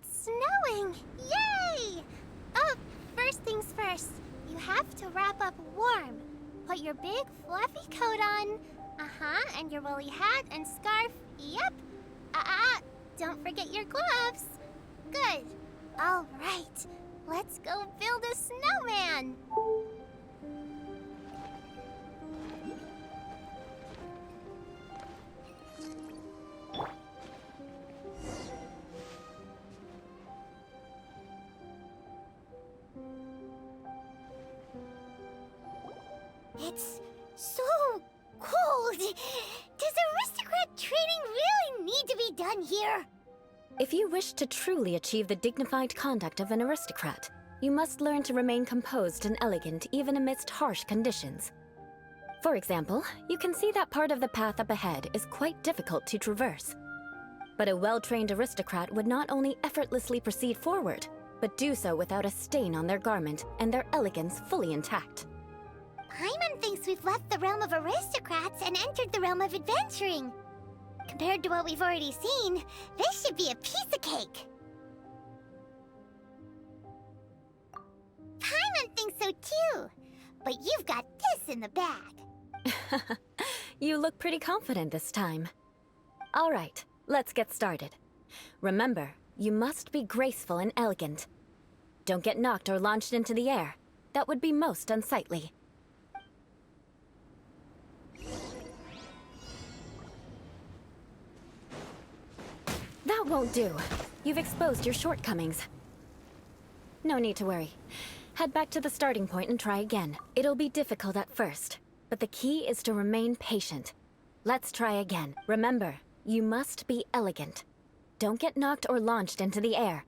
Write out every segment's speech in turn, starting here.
It's snowing! Yay! Oh, first things first. You have to wrap up warm. Put your big fluffy coat on. And your woolly hat and scarf. Yep. Don't forget your gloves. Good. All right. Let's go build a snowman. It's so cold. Does aristocrat training really need to be done here? If you wish to truly achieve the dignified conduct of an aristocrat, you must learn to remain composed and elegant even amidst harsh conditions. For example, you can see that part of the path up ahead is quite difficult to traverse. But a well-trained aristocrat would not only effortlessly proceed forward, but do so without a stain on their garment and their elegance fully intact. Paimon thinks we've left the realm of aristocrats and entered the realm of adventuring. Compared to what we've already seen, this should be a piece of cake. Paimon thinks so too, but you've got this in the bag. You look pretty confident this time. All right, let's get started. Remember, you must be graceful and elegant. Don't get knocked or launched into the air. That would be most unsightly. That won't do. You've exposed your shortcomings. No need to worry. Head back to the starting point and try again. It'll be difficult at first, but the key is to remain patient. Let's try again. Remember, you must be elegant. Don't get knocked or launched into the air.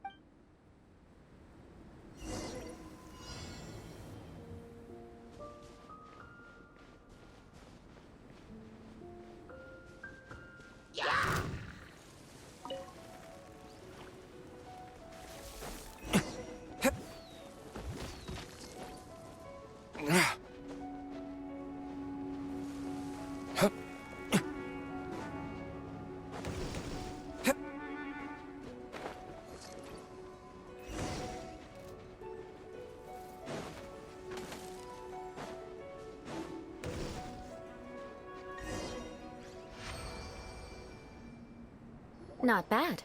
Not bad.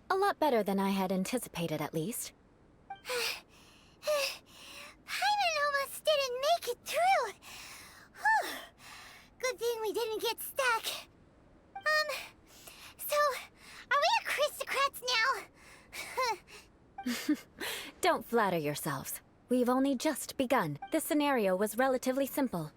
A lot better than I had anticipated, at least. Paimon almost didn't make it through. Whew. Good thing we didn't get stuck. So, are we aristocrats now? Don't flatter yourselves. We've only just begun. This scenario was relatively simple.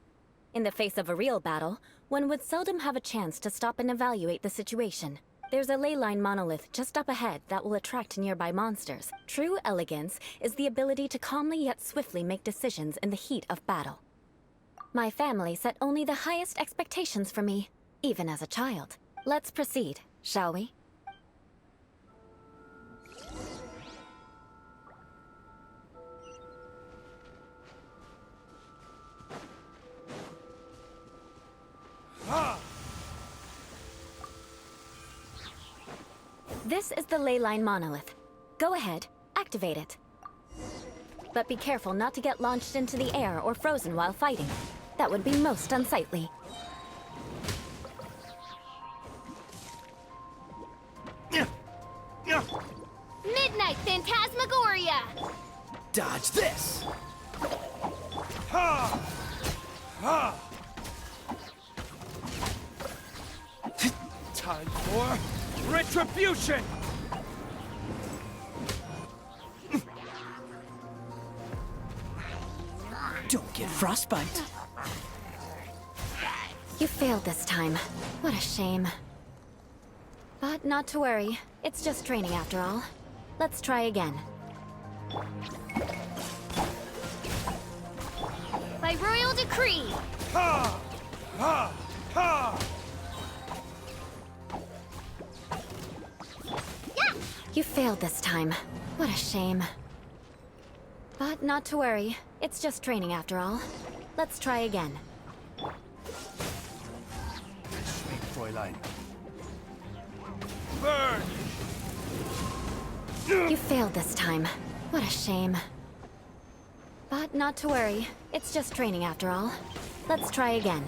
In the face of a real battle, one would seldom have a chance to stop and evaluate the situation. There's a ley line monolith just up ahead that will attract nearby monsters. True elegance is the ability to calmly yet swiftly make decisions in the heat of battle. My family set only the highest expectations for me, even as a child. Let's proceed, shall we? This is the ley line monolith. Go ahead, activate it. But be careful not to get launched into the air or frozen while fighting. That would be most unsightly. Midnight Phantasmagoria! Dodge this! Ha! Ha! Time for retribution! Don't get frostbite. You failed this time. What a shame. But not to worry. It's just training after all. Let's try again. By royal decree! Ha! Ha! Ha! You failed this time. What a shame. But not to worry. It's just training after all. Let's try again. Sweet Fräulein. Burn! You failed this time. What a shame. But not to worry. It's just training after all. Let's try again.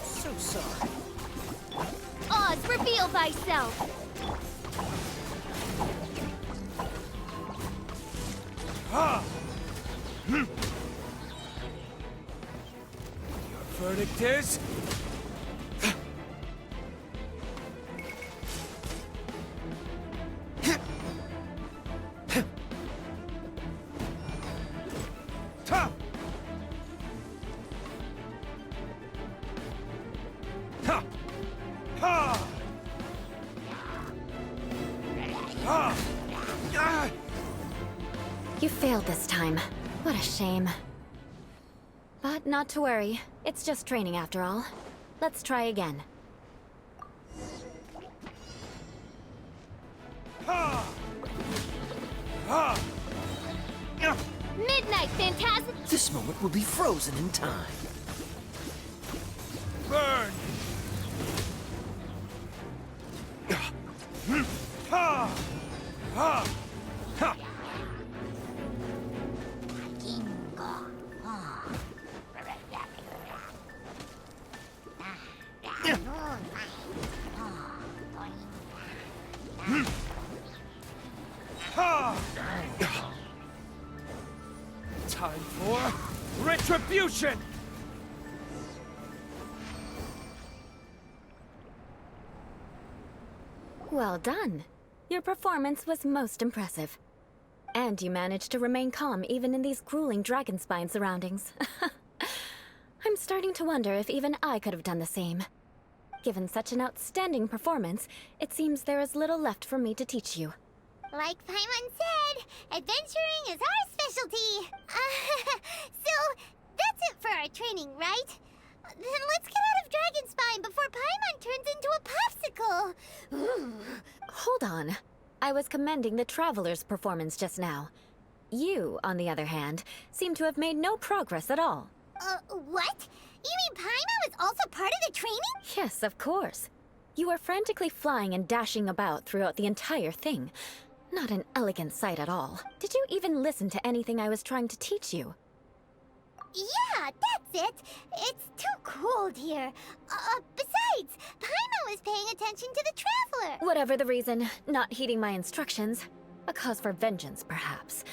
So sorry. Oz, reveal thyself! Ha! Your verdict is? Ta! Ha! Ha! Ha! Ah! You failed this time. What a shame. But not to worry. It's just training after all. Let's try again. Ha! Ha! Ah! Midnight, Phantasm! This moment will be frozen in time. Burn! Ha! Ha! Ha! Ha! Time for retribution! Well done. Your performance was most impressive. And you managed to remain calm even in these grueling dragonspine surroundings. I'm starting to wonder if even I could have done the same. Given such an outstanding performance, it seems there is little left for me to teach you. Like Paimon said, adventuring is our specialty. So, that's it for our training, right? Then let's get out of Dragonspine before Paimon turns into a popsicle. Hold on. I was commending the Traveler's performance just now. You, on the other hand, seem to have made no progress at all. What? You mean Paimon was also part of the training? Yes, of course. You were frantically flying and dashing about throughout the entire thing. Not an elegant sight at all. Did you even listen to anything I was trying to teach you? Yeah, that's it. It's too cold here. Besides, Paimon was paying attention to the Traveler. Whatever the reason, not heeding my instructions. A cause for vengeance, perhaps.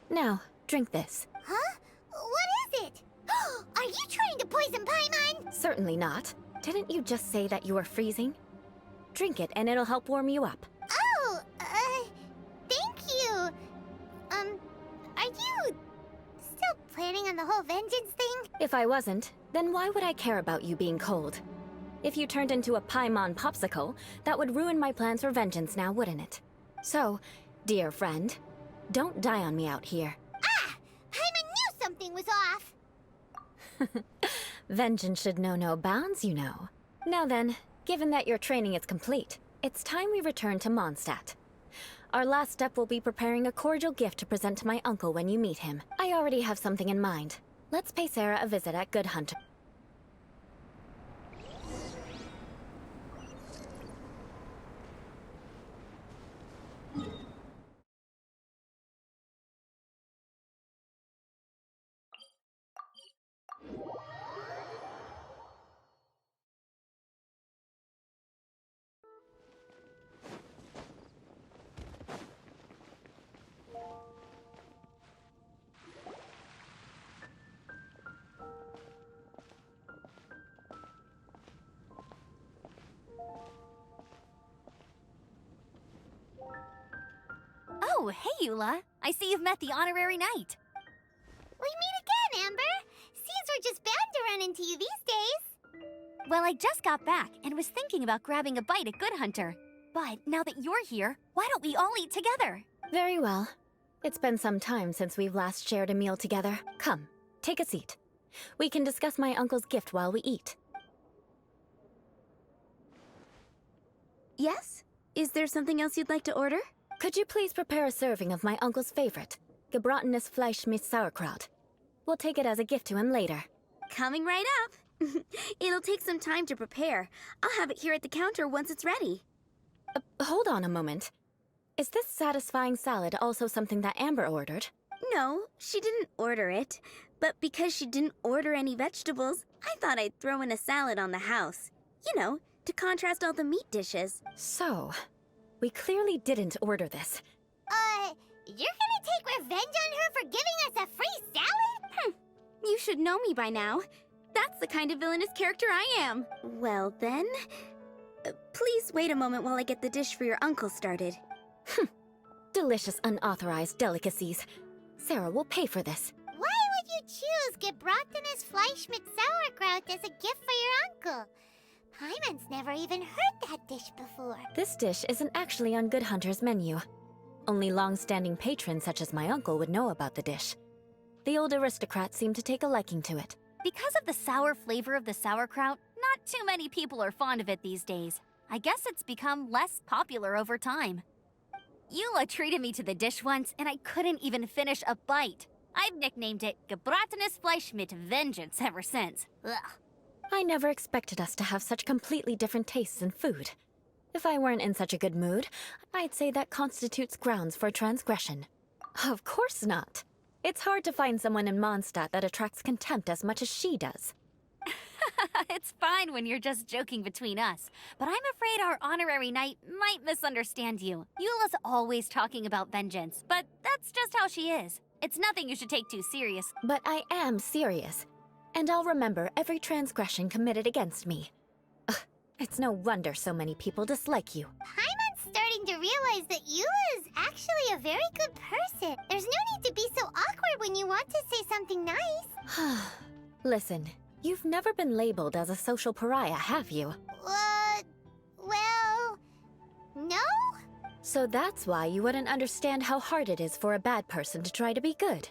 Now, drink this. Huh? What is it? Are you trying to poison Paimon? Certainly not. Didn't you just say that you were freezing? Drink it and it'll help warm you up. Oh, thank you. Are you still planning on the whole vengeance thing? If I wasn't, then why would I care about you being cold? If you turned into a Paimon popsicle, that would ruin my plans for vengeance now, wouldn't it? So, dear friend, don't die on me out here. Ah! Paimon knew something was off! Vengeance should know no bounds, you know. Now then, given that your training is complete, it's time we return to Mondstadt. Our last step will be preparing a cordial gift to present to my uncle when you meet him. I already have something in mind. Let's pay Sarah a visit at Good Hunter. Oh, hey, Eula. I see you've met the honorary knight. We meet again, Amber. Seems we're just bound to run into you these days. Well, I just got back and was thinking about grabbing a bite at Good Hunter. But now that you're here, why don't we all eat together? Very well. It's been some time since we've last shared a meal together. Come, take a seat. We can discuss my uncle's gift while we eat. Yes? Is there something else you'd like to order? Could you please prepare a serving of my uncle's favorite, gebratenes Fleisch mit Sauerkraut? We'll take it as a gift to him later. Coming right up. It'll take some time to prepare. I'll have it here at the counter once it's ready. Hold on a moment. Is this satisfying salad also something that Amber ordered? No, she didn't order it. But because she didn't order any vegetables, I thought I'd throw in a salad on the house. You know, to contrast all the meat dishes. So, we clearly didn't order this. You're gonna take revenge on her for giving us a free salad? You should know me by now. That's the kind of villainous character I am. Well then, please wait a moment while I get the dish for your uncle started. Delicious unauthorized delicacies. Sarah will pay for this. Why would you choose gebratenes Fleisch mit Sauerkraut as a gift for your uncle? Paimon's never even heard that dish before. This dish isn't actually on Good Hunter's menu. Only long-standing patrons such as my uncle would know about the dish. The old aristocrat seemed to take a liking to it. Because of the sour flavor of the sauerkraut, not too many people are fond of it these days. I guess it's become less popular over time. Eula treated me to the dish once, and I couldn't even finish a bite. I've nicknamed it gebratenes Fleisch mit Vengeance ever since. Ugh. I never expected us to have such completely different tastes in food. If I weren't in such a good mood, I'd say that constitutes grounds for transgression. Of course not. It's hard to find someone in Mondstadt that attracts contempt as much as she does. It's fine when you're just joking between us, but I'm afraid our honorary knight might misunderstand you. Eula's always talking about vengeance, but that's just how she is. It's nothing you should take too serious. But I am serious, and I'll remember every transgression committed against me. Ugh, it's no wonder so many people dislike you. Paimon's starting to realize that Eula is actually a very good person. There's no need to be so awkward when you want to say something nice. Listen, you've never been labeled as a social pariah, have you? Well, no? So that's why you wouldn't understand how hard it is for a bad person to try to be good.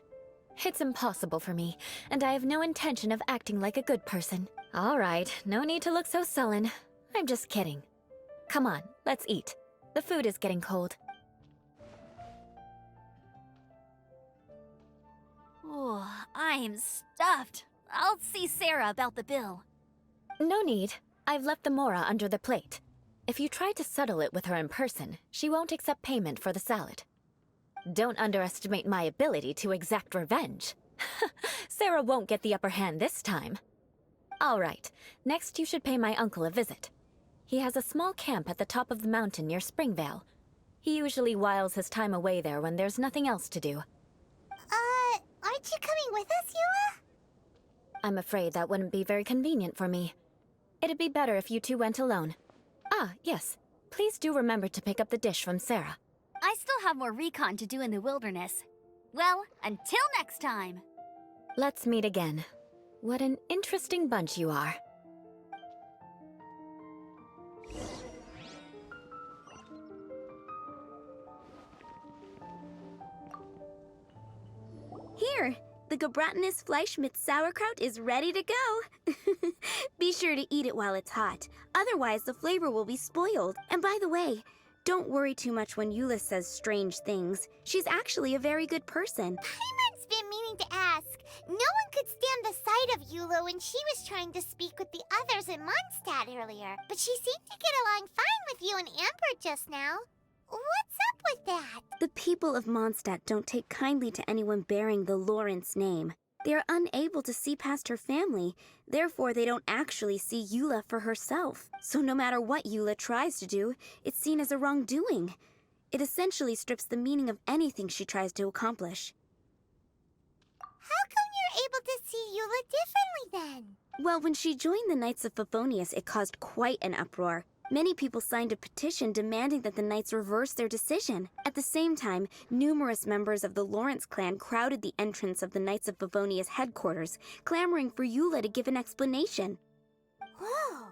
It's impossible for me, and I have no intention of acting like a good person. All right, no need to look so sullen. I'm just kidding. Come on, let's eat. The food is getting cold. Ooh, I'm stuffed. I'll see Sarah about the bill. No need. I've left the mora under the plate. If you try to settle it with her in person, she won't accept payment for the salad. Don't underestimate my ability to exact revenge. Sarah won't get the upper hand this time. All right, next you should pay my uncle a visit. He has a small camp at the top of the mountain near Springvale. He usually whiles his time away there when there's nothing else to do. Aren't you coming with us, Eula? I'm afraid that wouldn't be very convenient for me. It'd be better if you two went alone. Ah, yes. Please do remember to pick up the dish from Sarah. I still have more recon to do in the wilderness. Well, until next time. Let's meet again. What an interesting bunch you are. Here, the gebratenes Fleisch mit Sauerkraut is ready to go. Be sure to eat it while it's hot. Otherwise, the flavor will be spoiled. And by the way, don't worry too much when Eula says strange things. She's actually a very good person. Paimon's been meaning to ask. No one could stand the sight of Eula when she was trying to speak with the others in Mondstadt earlier. But she seemed to get along fine with you and Amber just now. What's up with that? The people of Mondstadt don't take kindly to anyone bearing the Lawrence name. They are unable to see past her family, therefore they don't actually see Eula for herself. So no matter what Eula tries to do, it's seen as a wrongdoing. It essentially strips the meaning of anything she tries to accomplish. How come you're able to see Eula differently then? Well, when she joined the Knights of Favonius, it caused quite an uproar. Many people signed a petition demanding that the Knights reverse their decision. At the same time, numerous members of the Lawrence clan crowded the entrance of the Knights of Favonius headquarters, clamoring for Eula to give an explanation. Whoa,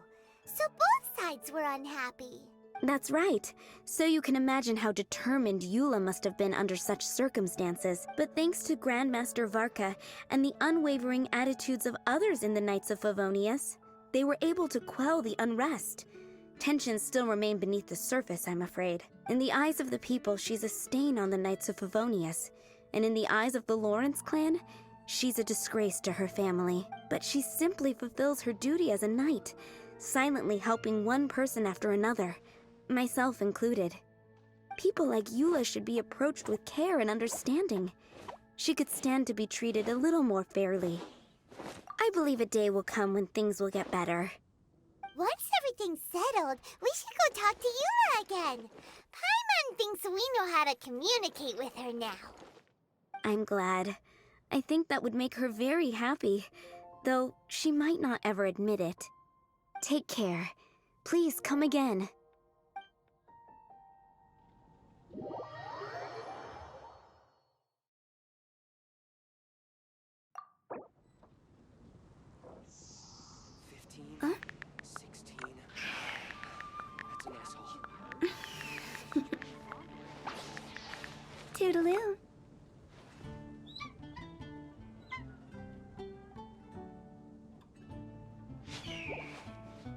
so both sides were unhappy. That's right. So you can imagine how determined Eula must have been under such circumstances. But thanks to Grandmaster Varka and the unwavering attitudes of others in the Knights of Favonius, they were able to quell the unrest. Tensions still remain beneath the surface, I'm afraid. In the eyes of the people, she's a stain on the Knights of Favonius. And in the eyes of the Lawrence clan, she's a disgrace to her family. But she simply fulfills her duty as a knight, silently helping one person after another. myself included. People like Eula should be approached with care and understanding. She could stand to be treated a little more fairly. I believe a day will come when things will get better. Once everything's settled, we should go talk to Eula again. Paimon thinks we know how to communicate with her now. I'm glad. I think that would make her very happy, though she might not ever admit it. Take care. Please come again. Huh? 16. That's a nice haul. Toodaloo.